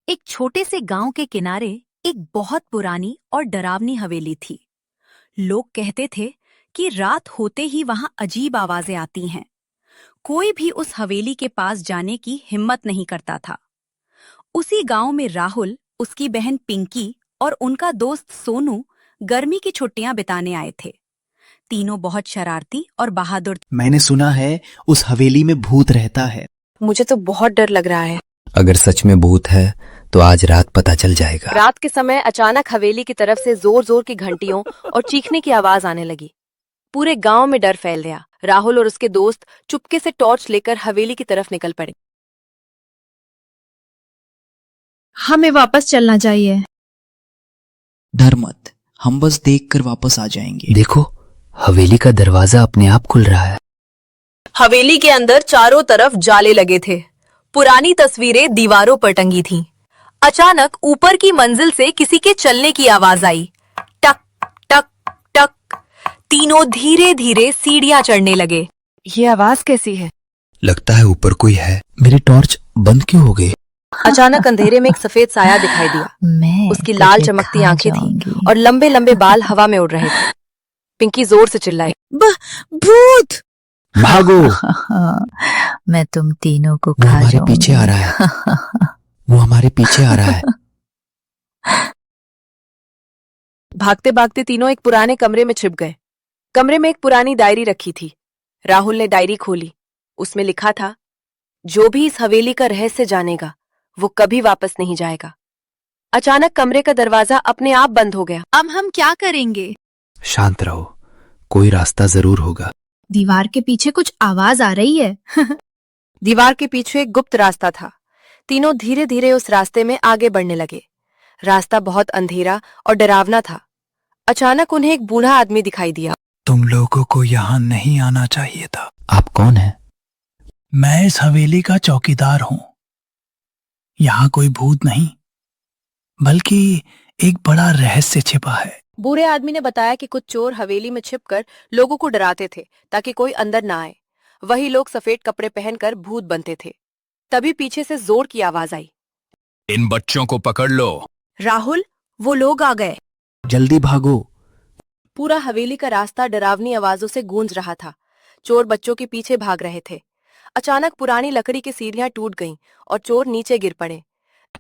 एक छोटे से गांव के किनारे एक बहुत पुरानी और डरावनी हवेली थी। लोग कहते थे कि रात होते ही वहां अजीब आवाजें आती हैं। कोई भी उस हवेली के पास जाने की हिम्मत नहीं करता था। उसी गांव में राहुल, उसकी बहन पिंकी और उनका दोस्त सोनू गर्मी की छुट्टियां बिताने आए थे। तीनों बहुत शरारती और बहादुर। मैंने सुना है उस हवेली में भूत रहता है। मुझे तो बहुत डर लग रहा है। अगर सच में भूत है तो आज रात पता चल जाएगा। रात के समय अचानक हवेली की तरफ से जोर जोर की घंटियों और चीखने की आवाज आने लगी। पूरे गांव में डर फैल गया। राहुल और उसके दोस्त चुपके से टॉर्च लेकर हवेली की तरफ निकल पड़े। हमें वापस चलना चाहिए। डर मत, हम बस देखकर वापस आ जाएंगे। देखो, हवेली का दरवाजा अपने आप खुल रहा है। हवेली के अंदर चारों तरफ जाले लगे थे। पुरानी तस्वीरें दीवारों पर टंगी थीं। अचानक ऊपर की मंजिल से किसी के चलने की आवाज आई। टक टक टक। तीनों धीरे धीरे सीढ़ियां चढ़ने लगे। ये आवाज कैसी है? लगता है ऊपर कोई है। मेरी टॉर्च बंद क्यों हो गई? अचानक अंधेरे में एक सफेद साया दिखाई दिया। उसकी लाल चमकती आंखें थीं और लंबे लंबे बाल हवा में उड़ रहे थे। पिंकी जोर से चिल्लाई, भूत! भागो! मैं तुम तीनों को वो खा हमारे जाऊंगी। पीछे आ रहा है। वो हमारे पीछे आ रहा है। भागते भागते तीनों एक पुराने कमरे में छिप गए। कमरे में एक पुरानी डायरी रखी थी। राहुल ने डायरी खोली। उसमें लिखा था, जो भी इस हवेली का रहस्य जानेगा वो कभी वापस नहीं जाएगा। अचानक कमरे का दरवाजा अपने आप बंद हो गया। अब हम क्या करेंगे? शांत रहो, कोई रास्ता जरूर होगा। दीवार के पीछे कुछ आवाज आ रही है। दीवार के पीछे एक गुप्त रास्ता था। तीनों धीरे धीरे उस रास्ते में आगे बढ़ने लगे। रास्ता बहुत अंधेरा और डरावना था। अचानक उन्हें एक बूढ़ा आदमी दिखाई दिया। तुम लोगों को यहाँ नहीं आना चाहिए था। आप कौन हैं? मैं इस हवेली का चौकीदार हूँ। यहाँ कोई भूत नहीं, बल्कि एक बड़ा रहस्य छिपा है। बूढ़े आदमी ने बताया कि कुछ चोर हवेली में छिपकर लोगों को डराते थे ताकि कोई अंदर ना आए। वही लोग सफेद कपड़े पहनकर भूत बनते थे। तभी पीछे से जोर की आवाज आई, इन बच्चों को पकड़ लो। राहुल, वो लोग आ गए। जल्दी भागो। पूरा हवेली का रास्ता डरावनी आवाजों से गूंज रहा था। चोर बच्चों के पीछे भाग रहे थे। अचानक पुरानी लकड़ी की सीढ़ियां टूट गईं और चोर नीचे गिर पड़े।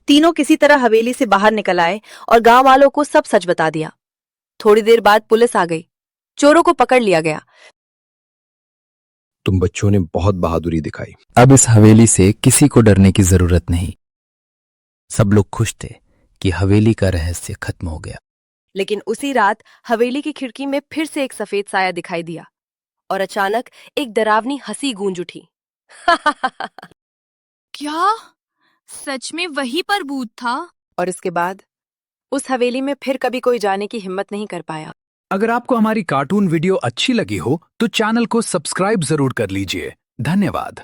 तीनों किसी तरह हवेली से बाहर निकल आए और गांव वालों को सब सच बता दिया। थोड़ी देर बाद पुलिस आ गई। चोरों को पकड़ लिया गया। तुम बच्चों ने बहुत बहादुरी दिखाई। अब इस हवेली से किसी को डरने की जरूरत नहीं। सब लोग खुश थे कि हवेली का रहस्य खत्म हो गया। लेकिन उसी रात हवेली की खिड़की में फिर से एक सफेद साया दिखाई दिया और अचानक एक डरावनी हंसी गूंज उठी। क्या सच में वहीं पर भूत था? और इसके बाद उस हवेली में फिर कभी कोई जाने की हिम्मत नहीं कर पाया। अगर आपको हमारी कार्टून वीडियो अच्छी लगी हो तो चैनल को सब्सक्राइब जरूर कर लीजिए। धन्यवाद।